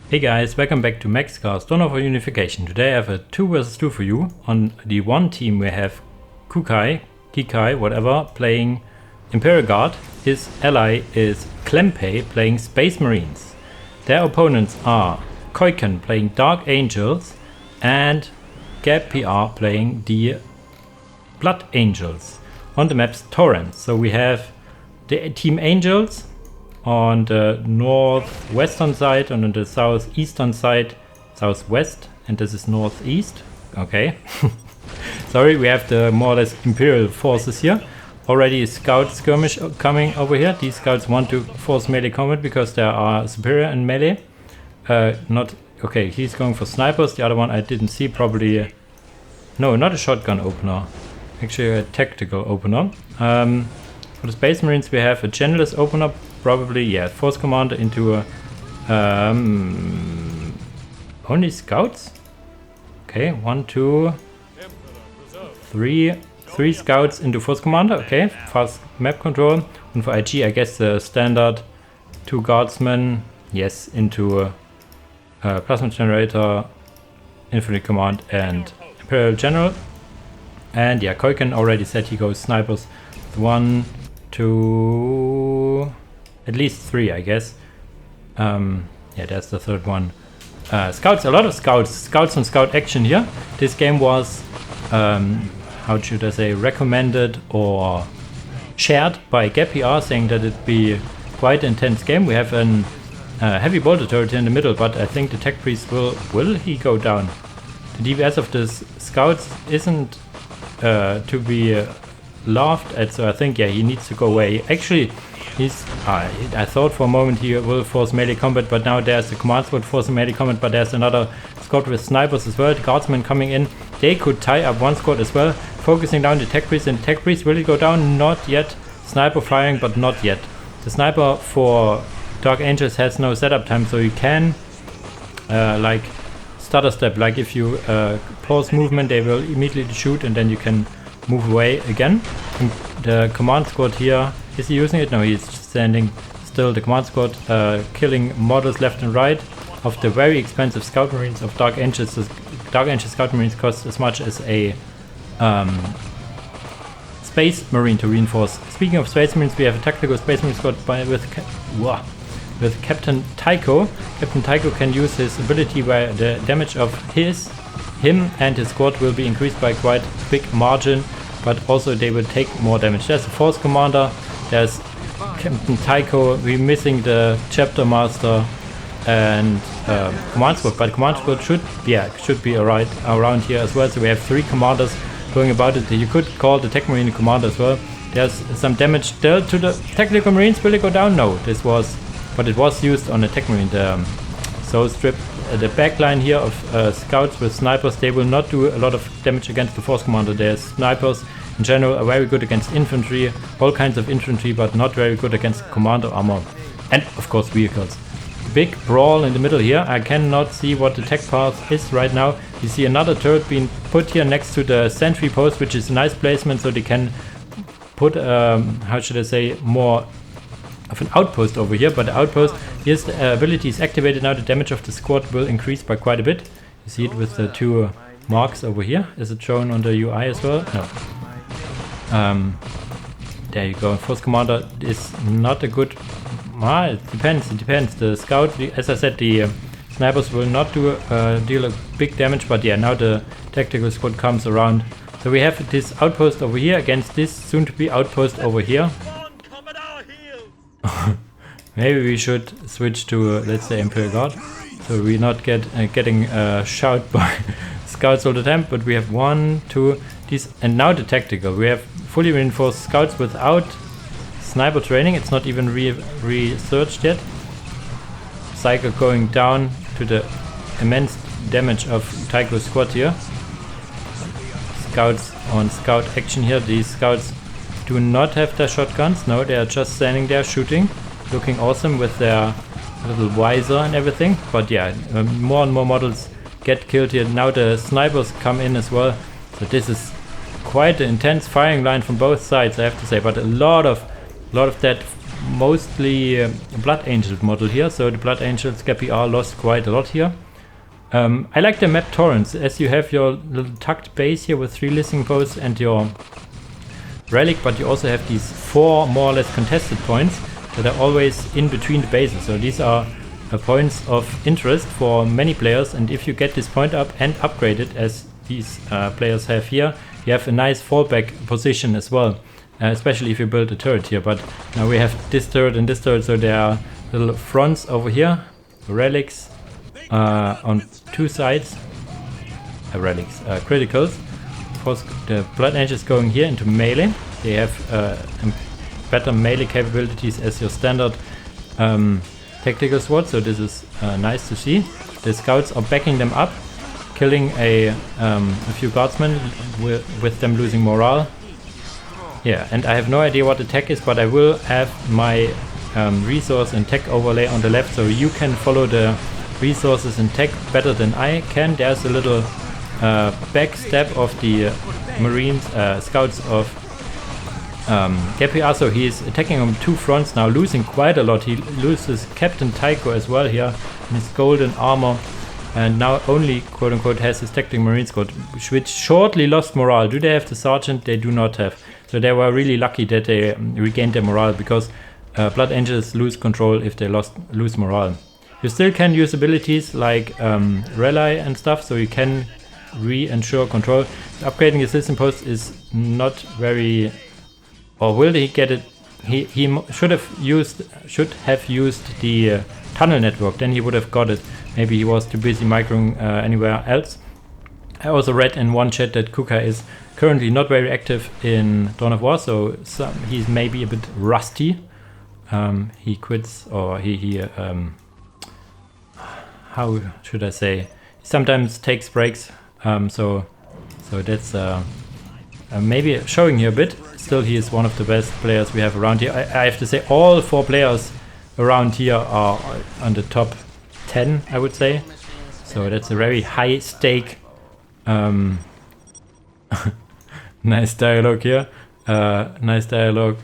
Hey guys, welcome back to Maxcast, for Unification. Today I have a 2 vs 2 for you. On the one team we have Kykuy, whatever, playing Imperial Guard. His ally is cklempay playing Space Marines. Their opponents are Keuken playing Dark Angels and GabPR playing the Blood Angels. On the maps Torrents. So we have the Team Angels on the northwestern side and on the southeastern side southwest, and this is northeast. Okay. Sorry, we have the more or less Imperial forces here. Already a scout skirmish coming over here. These scouts want to force melee combat because they are superior in melee. Okay, he's going for snipers. The other one I didn't see, probably no, not a shotgun opener, actually a tactical opener. For the Space Marines we have a generalist opener, probably, yeah, force commander into a only scouts. Okay, 1, 2, 3 scouts into force commander. Okay, fast map control. And for IG, I guess the standard 2 guardsmen, yes, into plasma generator, infantry command, and Imperial general. And yeah, Keuken already said he goes snipers. 1, 2, at least 3, I guess. Yeah, that's the third one. Scouts, a lot of scouts on scout action here. This game was, how should I say, recommended or shared by GabPR, saying that it'd be quite an intense game. We have an heavy bolter turret in the middle, but I think the tech priest will he go down? The DPS of the scouts isn't to be laughed at, so I think, yeah, he needs to go away. Actually, I thought for a moment he will force melee combat, but now there's the command squad forcing melee combat, but there's another squad with snipers as well. The guardsmen coming in, they could tie up one squad as well, focusing down the tech priest, and the tech priest will he go down? Not yet. Sniper firing, but not yet. The sniper for Dark Angels has no setup time, so you can like stutter step, like if you pause movement they will immediately shoot and then you can move away again. And the command squad here, is he using it? No, he's standing still. The command squad killing models left and right of the very expensive scout marines of Dark Angels. The Dark Angel scout marines cost as much as a Space Marine to reinforce. Speaking of Space Marines, we have a tactical Space Marine squad with Captain Tycho. Captain Tycho can use his ability where the damage of him and his squad will be increased by quite a big margin, but also they will take more damage. There's a force commander, there's Captain Tycho, we're missing the chapter master and command squad, but command squad should be around here as well. So we have 3 commanders going about it. You could call the tech marine commander as well. There's some damage dealt to the technical marines. Will it go down? No, but it was used on the tech marine. The soul strip, the backline here of scouts with snipers, they will not do a lot of damage against the force commander. There's snipers in general are very good against infantry, all kinds of infantry, but not very good against commander armor, and of course vehicles. Big brawl in the middle here. I cannot see what the tech path is right now. You see another turret being put here next to the sentry post, which is a nice placement, so they can put how should I say, more of an outpost over here. But the outpost, his ability is activated now. The damage of the squad will increase by quite a bit. You see it with the 2 marks over here. Is it shown on the UI as well? No. There you go. Force commander is not a good. It depends. The scout, as I said, the snipers will not deal a big damage, but yeah, now the tactical squad comes around. So we have this outpost over here against this soon to be outpost over here. Maybe we should switch to let's say Imperial Guard, so we're not getting shot by scouts all the time. But we have 1, 2, these, and now the tactical. We have fully reinforced scouts without sniper training. It's not even researched yet. Psycho going down to the immense damage of Tycho's squad here. Scouts on scout action here. These scouts do not have their shotguns. No, they are just standing there shooting, looking awesome with their little visor and everything. But yeah, more and more models get killed here. Now the snipers come in as well. So this is quite an intense firing line from both sides, I have to say. But a lot of that mostly Blood Angel model here, so the Blood Angels GabPR lost quite a lot here. I like the map Torrents, as you have your little tucked base here with 3 listening posts and your relic, but you also have these 4 more or less contested points that are always in between the bases. So these are points of interest for many players, and if you get this point up and upgrade it, as these players have here, you have a nice fallback position as well, especially if you build a turret here. But now we have this turret and this turret, so there are little fronts over here, relics on 2 sides, relics, criticals. Of course, the Blood Angels going here into melee. They have better melee capabilities as your standard tactical sword, so this is nice to see. The scouts are backing them up, killing a few guardsmen with them losing morale. Yeah, and I have no idea what the tech is, but I will have my resource and tech overlay on the left, so you can follow the resources and tech better than I can. There's a little backstep of the Marines, scouts of GabPR, so he is attacking on 2 fronts now, losing quite a lot. He loses Captain Tycho as well here in his golden armor, and now only quote unquote has his tactical Marine squad, which shortly lost morale. Do they have the sergeant? They do not have. So they were really lucky that they regained their morale, because Blood Angels lose control if they lose morale. You still can use abilities like rally and stuff, so you can re-ensure control. Upgrading his system post is not very, or will he get it? He should have used the tunnel network, then he would have got it. Maybe he was too busy microing anywhere else. I also read in one chat that Kykuy is currently not very active in Dawn of War, so he's maybe a bit rusty. He quits, or he how should I say? He sometimes takes breaks. So that's maybe showing here a bit. Still, he is one of the best players we have around here. I have to say all 4 players around here are on the top 10, I would say. So that's a very high stake. Nice dialogue here. Nice dialogue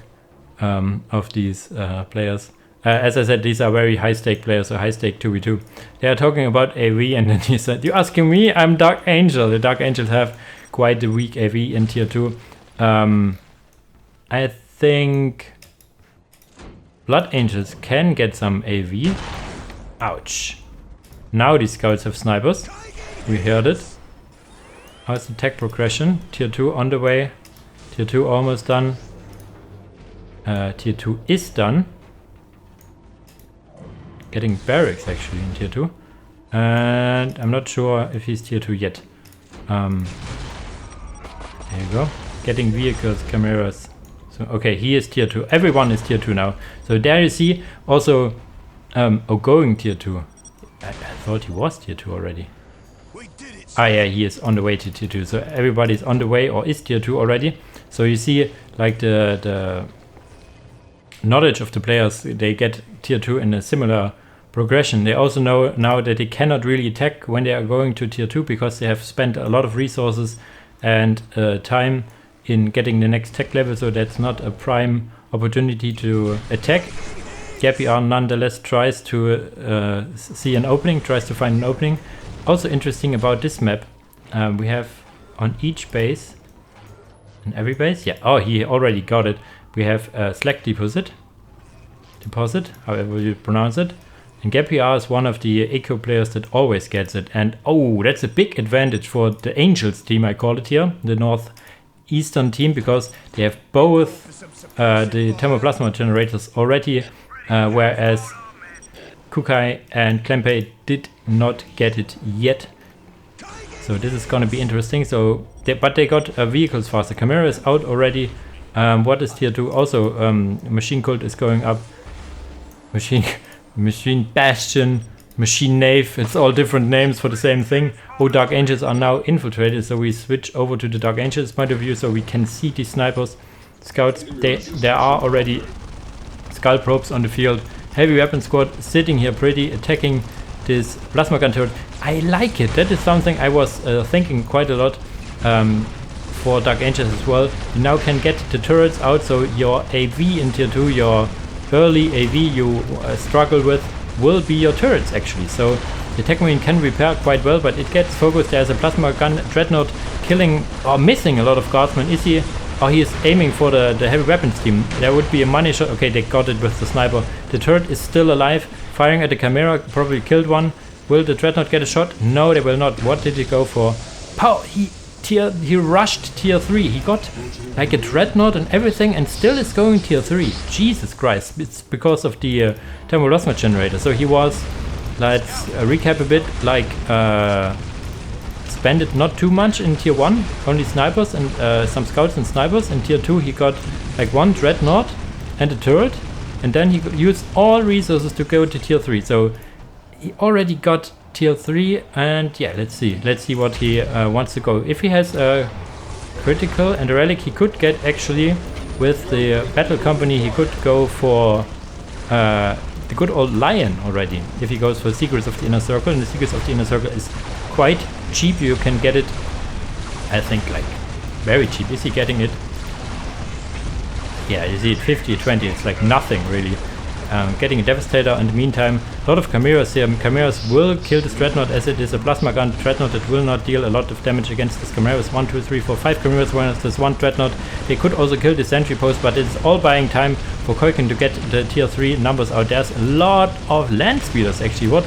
of these players. As I said, these are very high stake players, so high stake 2v2. They are talking about AV, and then he said, "You're asking me? I'm Dark Angel." The Dark Angels have quite a weak AV in tier 2. I think Blood Angels can get some AV. Ouch. Now these scouts have snipers. We heard it. How's the tech progression? Tier 2 on the way. Tier 2 almost done. Tier 2 is done. Getting barracks actually in tier 2. And I'm not sure if he's tier 2 yet. There you go. Getting vehicles, cameras. So okay, he is tier 2. Everyone is tier 2 now. So there you see also going tier 2. I thought he was tier 2 already. Ah yeah, he is on the way to tier 2. So everybody's on the way or is tier 2 already. So you see like the knowledge of the players, they get tier 2 in a similar progression. They also know now that they cannot really attack when they are going to tier 2, because they have spent a lot of resources and time in getting the next tech level, so that's not a prime opportunity to attack. GabPR nonetheless tries to see an opening, tries to find an opening. Also interesting about this map, we have on each base, in every base, yeah, oh, he already got it. We have a Slack deposit, however you pronounce it. And GabPR is one of the eco players that always gets it. And oh, that's a big advantage for the Angels team, I call it here, the northeastern team, because they have both the thermoplasma generators already, whereas Kykuy and cklempay did not get it yet. So this is gonna be interesting. So, but they got vehicles faster. Camera is out already. What is tier 2? Also, Machine Cult is going up. Machine Bastion, Machine Knave, it's all different names for the same thing. Oh, Dark Angels are now infiltrated, so we switch over to the Dark Angels point of view, so we can see these snipers. Scouts, there are already skull probes on the field. Heavy weapon squad sitting here pretty, attacking this plasma gun turret. I like it. That is something I was thinking quite a lot for Dark Angels as well. You now can get the turrets out, so your AV in tier 2, your early AV you struggle with will be your turrets actually. So the attack marine can repair quite well, but it gets focused. There's a plasma gun dreadnought killing or missing a lot of guardsmen. Is he? Oh, he is aiming for the heavy weapons team. There would be a money shot. Okay, they got it with the sniper. The turret is still alive, firing at the Chimera, probably killed one. Will the dreadnought get a shot? No, they will not. What did he go for? Pow! He rushed tier 3. He got like a dreadnought and everything and still is going tier 3. Jesus Christ. It's because of the thermal generator. So he was, let's recap a bit, like spend it not too much in tier 1, only snipers and some scouts and snipers. In tier 2 he got like 1 dreadnought and a turret, and then he used all resources to go to tier 3. So he already got tier 3, and yeah, let's see what he wants to go. If he has a critical and a relic, he could get actually with the battle company, he could go for the good old lion already. If he goes for Secrets of the Inner Circle, and the Secrets of the Inner Circle is quite cheap, you can get it, I think, like very cheap. Is he getting it? Yeah, you see it 50, 20, it's like nothing really. Getting a Devastator in the meantime. A lot of Chimeras here. Chimeras will kill this Dreadnought as it is a plasma gun Dreadnought that will not deal a lot of damage against this Chimeras. 1, 2, 3, 4, 5 Chimeras versus 1 Dreadnought. They could also kill the sentry post, but it's all buying time for Keuken to get the tier 3 numbers out. There's a lot of land speeders actually. What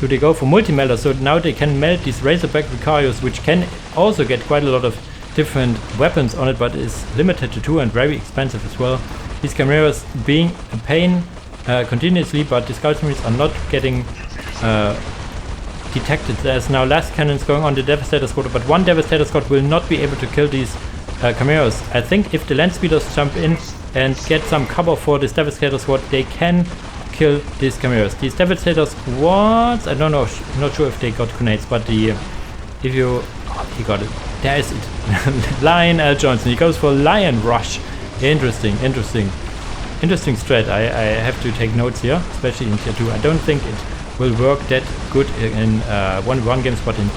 do they go for? Multi-melter. So now they can melt these Razorback Vicarios, which can also get quite a lot of different weapons on it, but is limited to 2 and very expensive as well. These Chimeras being a pain continuously, but the Scout Marines are not getting detected. There's now less cannons going on the Devastator Squad, but 1 Devastator Squad will not be able to kill these Chimeras. I think if the land speeders jump in and get some cover for this Devastator Squad, they can kill these Chimeras. These Devastator Squads, I don't know, not sure if they got grenades, but he got it. There is it. Lion L. Johnson, he goes for Lion Rush. Interesting strat. I have to take notes here, especially in tier 2. I don't think it will work that good in 1v1 games, but in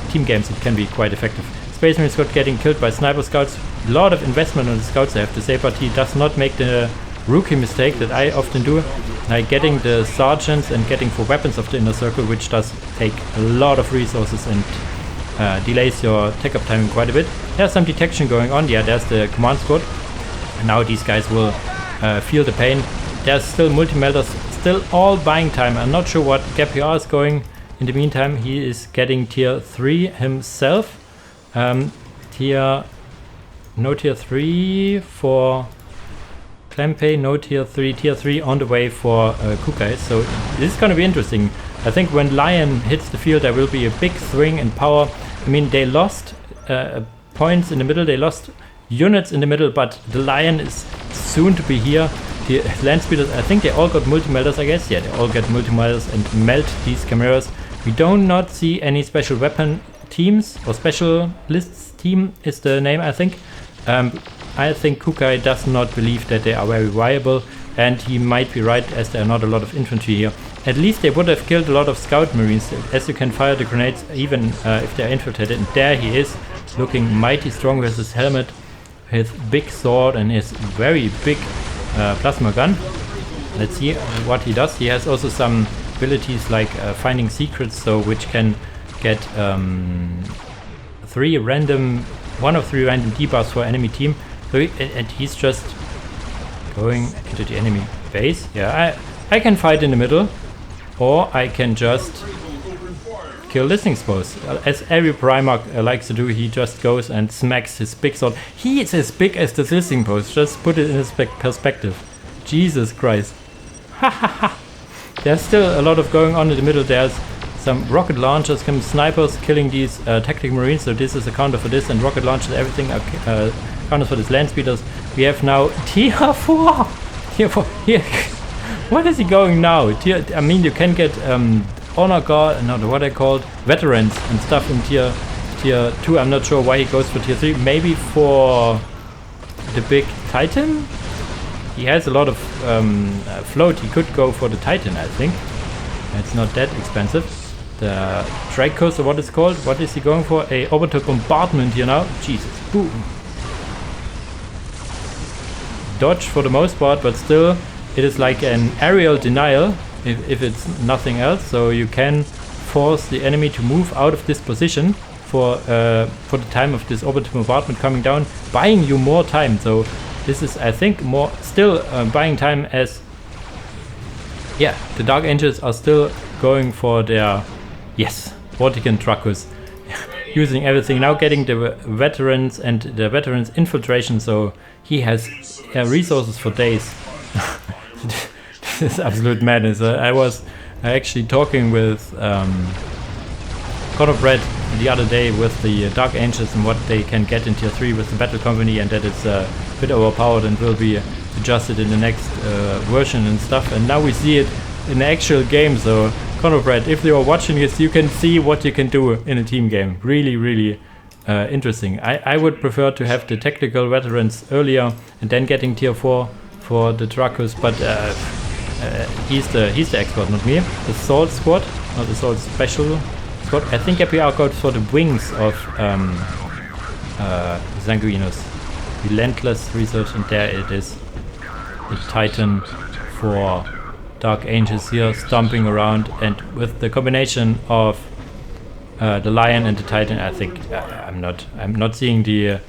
team games it can be quite effective. Space Marine Squad getting killed by sniper scouts. A lot of investment on the scouts, I have to say, but he does not make the rookie mistake that I often do, like getting the sergeants and getting for weapons of the Inner Circle, which does take a lot of resources and delays your tech up timing quite a bit. There's some detection going on. Yeah, there's the command squad. Now these guys will feel the pain. There's still multi-melters, still all buying time. I'm not sure what GabPR is going. In the meantime, he is getting tier 3 himself. No tier 3 for cklempay, no tier 3 on the way for Kykuy. So this is going to be interesting. I think when Lion hits the field, there will be a big swing in power. I mean, they lost points in the middle, they lost units in the middle, but the Lion is soon to be here. The land speeders, I think they all got multi-melters, I guess. Yeah, they all get multi-melters and melt these Chimeras. We do not see any special weapon teams, or specialists team is the name, I think. I think Kykuy does not believe that they are very viable, and he might be right, as there are not a lot of infantry here. At least they would have killed a lot of scout marines, as you can fire the grenades even if they're infiltrated. And there he is, looking mighty strong with his helmet, his big sword and his very big plasma gun. Let's see what he does. He has also some abilities like finding secrets, so which can get 1 of 3 random debuffs for enemy team. So and he's just going into the enemy base. Yeah, I can fight in the middle, or I can just kill listening posts. As every Primarch likes to do, he just goes and smacks his big sword. He is as big as the listening post. Just put it in his perspective. Jesus Christ. Ha ha ha. There's still a lot of going on in the middle. There's some rocket launchers, some snipers killing these tactical marines. So this is a counter for this, and rocket launchers, everything are counters for these land speeders. We have now tier 4. Tier 4. Here. What is he going now? I mean, you can get honor guard, not what I called veterans and stuff in tier 2. I'm not sure why he goes for tier 3. Maybe for the big Titan. He has a lot of float. He could go for the Titan, I think. It's not that expensive. The Dracos, or what it's called. What is he going for? A orbital bombardment here now. Jesus. Boom. dodge for the most part, but still it is like an aerial denial if it's nothing else. So you can force the enemy to move out of this position for the time of this orbital bombardment coming down, buying you more time. So this is, I think, more still buying time, as the Dark Angels are still going for their Vortican Dracus, using everything now, getting the veterans and the veterans infiltration, so he has resources for days. This is absolute madness. I was actually talking with God of Red the other day with the Dark Angels and what they can get in tier 3 with the battle company, and that it's a bit overpowered and will be adjusted in the next version and stuff. And now we see it in the actual game. So God of Red, if you are watching this, you can see what you can do in a team game. Really, really interesting. I would prefer to have the tactical veterans earlier and then getting tier 4 for the Dracus, but he's the expert, not me. The Soul Squad, or the Soul Special Squad. I think GabPR goes for the wings of Sanguinus. Relentless research, and there it is. The Titan for Dark Angels here, stomping around, and with the combination of the Lion and the Titan, I think I'm not seeing the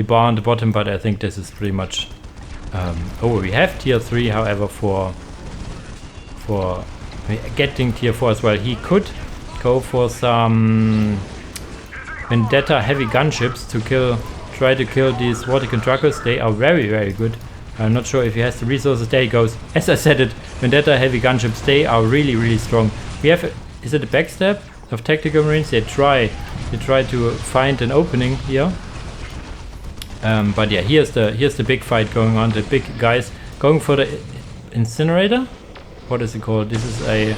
bar on the bottom, but I think this is pretty much. We have tier 3, however, for getting tier 4 as well. He could go for some Vendetta heavy gunships to try to kill these Vortican Dracus. They are very, very good. I'm not sure if he has the resources. There he goes. As I said it, Vendetta heavy gunships, they are really, really strong. We have, is it a backstab of Tactical Marines? They try to find an opening here. But yeah, here's the big fight going on. The big guys going for the incinerator. What is it called? This is a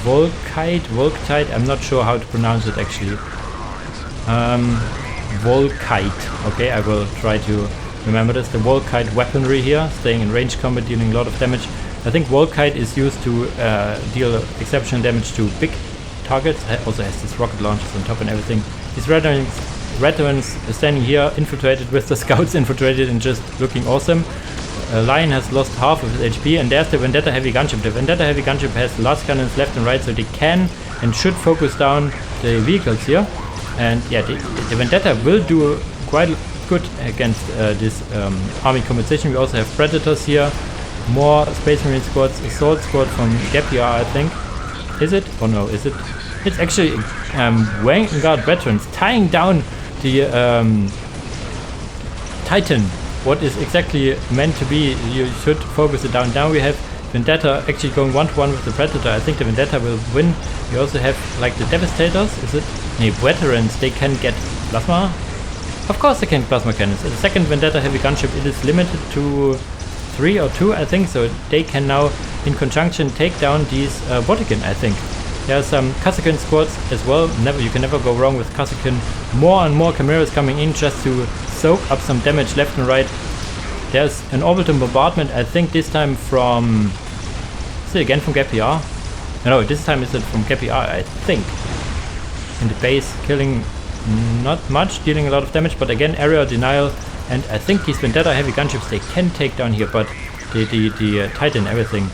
Volkite. I'm not sure how to pronounce it actually. Volkite. Okay, I will try to remember this. The Volkite weaponry here, staying in range combat, dealing a lot of damage. I think Volkite is used to deal exceptional damage to big targets. It also has this rocket launchers on top and everything. These veterans standing here, infiltrated with the scouts infiltrated and just looking awesome. Lion has lost half of his HP, and there's the Vendetta heavy gunship. The Vendetta heavy gunship has last cannons left and right, so they can and should focus down the vehicles here. And yeah, the Vendetta will do quite good against this army composition. We also have Predators here, more Space Marine squads, Assault squad from GabPR, I think. Is it? Oh no, is it? It's actually Vanguard veterans tying down the Titan. What is exactly meant to be, you should focus it down. Now we have Vendetta actually going 1-to-1 with the Predator. I think the Vendetta will win. We also have like the Devastators, is it? Nee, veterans, they can get plasma. Of course they can get plasma cannons. The second Vendetta heavy gunship, it is limited to 3 or 2, I think, so they can now in conjunction take down these Vortican, I think. There are some Keuken squads as well. You can never go wrong with Keuken. More and more Chimeras coming in just to soak up some damage left and right. There's an orbital bombardment, I think this time from... Is it again from GabPR? No, this time is it from GabPR, I think. In the base, killing not much, dealing a lot of damage, but again, area denial. And I think these Vendetta heavy gunships, they can take down here, but the Titan, everything.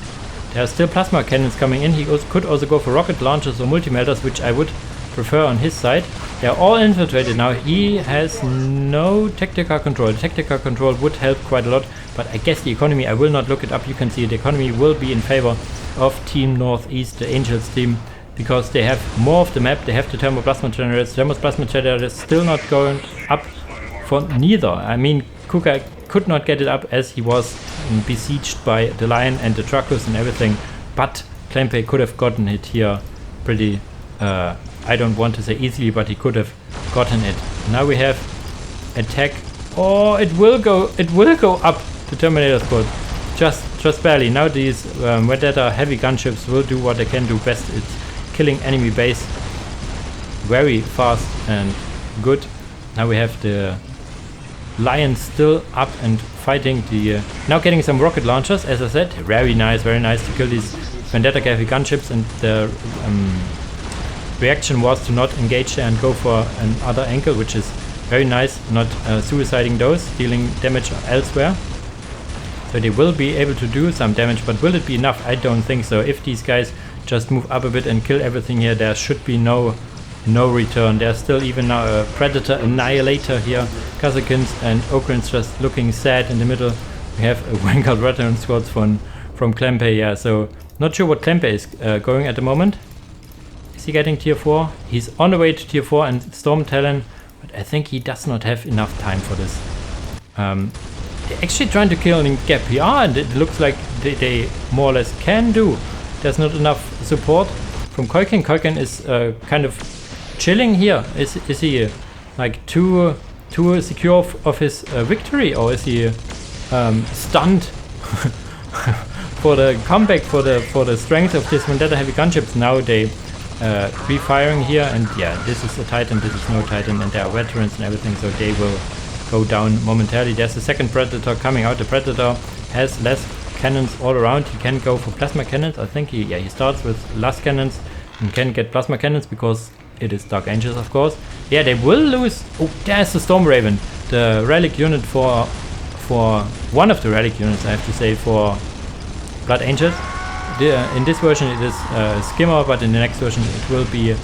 There are still plasma cannons coming in. He could also go for rocket launchers or multi-melters, which I would prefer on his side. They are all infiltrated now. He has no tactical control. Tactical control would help quite a lot, but I guess the economy, I will not look it up. You can see the economy will be in favor of Team Northeast, the Angels team, because they have more of the map. They have the thermoplasma generators. Thermoplasma generators still not going up for neither. I mean, Keuken could not get it up as he was besieged by the Lion and the Dracus and everything, but cklempay could have gotten it here pretty, I don't want to say easily, but he could have gotten it. Now we have attack. Oh, it will go up to Terminator squad. Just barely. Now these Vendetta heavy gunships will do what they can do best. It's killing enemy base very fast and good. Now we have the Lion still up and fighting the... now getting some rocket launchers, as I said. Very nice to kill these Vendetta heavy gunships, and the reaction was to not engage there and go for another angle, which is very nice, not suiciding those, dealing damage elsewhere. So they will be able to do some damage, but will it be enough? I don't think so. If these guys just move up a bit and kill everything here, there should be no return. There's still even now a Predator Annihilator here. Kykuy and Oakland's just looking sad in the middle. We have a Vanguard Veteran squads from cklempay, yeah, so not sure what cklempay is going at the moment. Is he getting tier 4? He's on the way to tier 4 and Storm Talon, but I think he does not have enough time for this. They're actually trying to kill in GabPR, and it looks like they more or less can do. There's not enough support from Keuken. Keuken is kind of chilling here. Is he like too secure of his victory, or is he stunned for the comeback, for the strength of this Vendetta heavy gunships? Now they pre-firing here, and yeah, this is a Titan, this is no Titan, and there are veterans and everything, so they will go down momentarily. There's a second Predator coming out. The Predator has less cannons all around. He can go for plasma cannons. I think he starts with last cannons and can get plasma cannons because it is Dark Angels, of course. Yeah, they will lose. Oh, there's the Storm Raven, the relic unit for one of the relic units, I have to say, for Blood Angels. In this version it is a skimmer, but in the next version it will be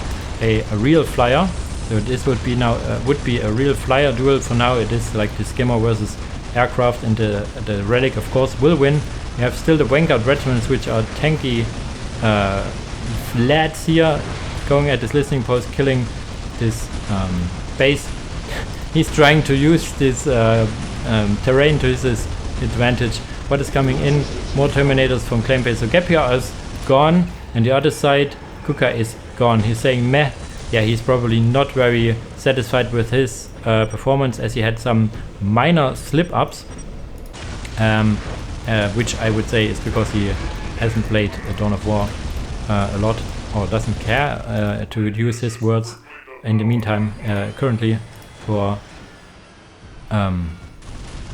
a real flyer. So this would be now a real flyer duel. For now it is like the skimmer versus aircraft, and the relic of course will win. We have still the Vanguard Veterans, which are tanky lads here, going at this listening post, killing this base. He's trying to use this terrain to his advantage. What is coming in? More Terminators from cklempay. So GabPR is gone, and the other side, Kykuy is gone. He's saying meh. Yeah, he's probably not very satisfied with his performance, as he had some minor slip-ups, which I would say is because he hasn't played Dawn of War a lot, or doesn't care, to use his words in the meantime, currently for Dawn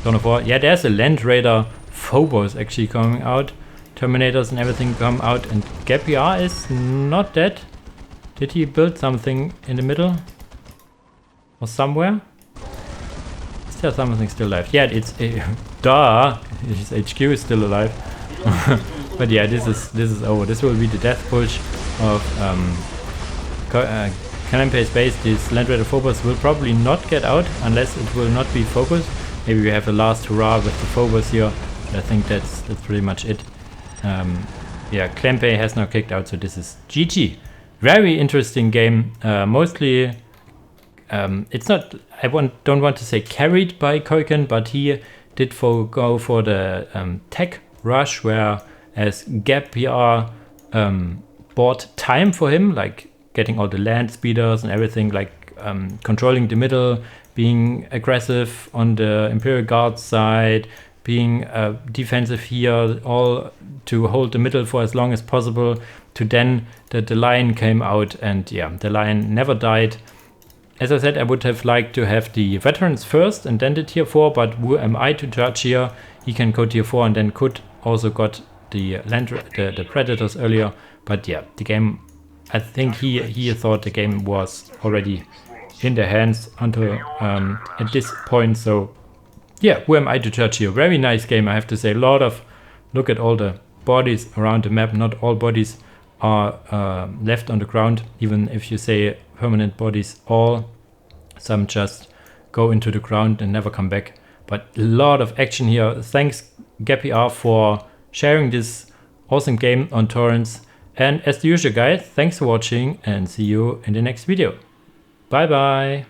of War. Yeah, there's a Land Raider Phobos actually coming out. Terminators and everything come out, and GabPR is not dead. Did he build something in the middle or somewhere? Is there something still alive? Yeah, it's duh. His HQ is still alive. But yeah, this is over. This will be the death push of cklempay's base. This Land Raider Phobos will probably not get out unless it will not be focused. Maybe we have a last hurrah with the Phobos here. But I think that's pretty much it. Yeah, cklempay has now kicked out, so this is GG. Very interesting game. Mostly, it's not. Don't want to say carried by Keuken, but he did go for the tech rush, whereas GabPR bought time for him, like getting all the land speeders and everything, like controlling the middle, being aggressive on the Imperial Guard side, being defensive here, all to hold the middle for as long as possible, to then the Lion came out, and yeah, the Lion never died. As I said, I would have liked to have the veterans first and then the tier 4, but who am I to judge here? He can go tier 4 and then could also got the Predators earlier, but yeah, the game, I think he thought the game was already in their hands until at this point. So yeah, who am I to judge here? Very nice game, I have to say. Look at all the bodies around the map. Not all bodies are left on the ground, even if you say permanent bodies. Some just go into the ground and never come back. But a lot of action here. Thanks GabPR for sharing this awesome game on Torrents. And as usual, guys, thanks for watching, and see you in the next video. Bye bye.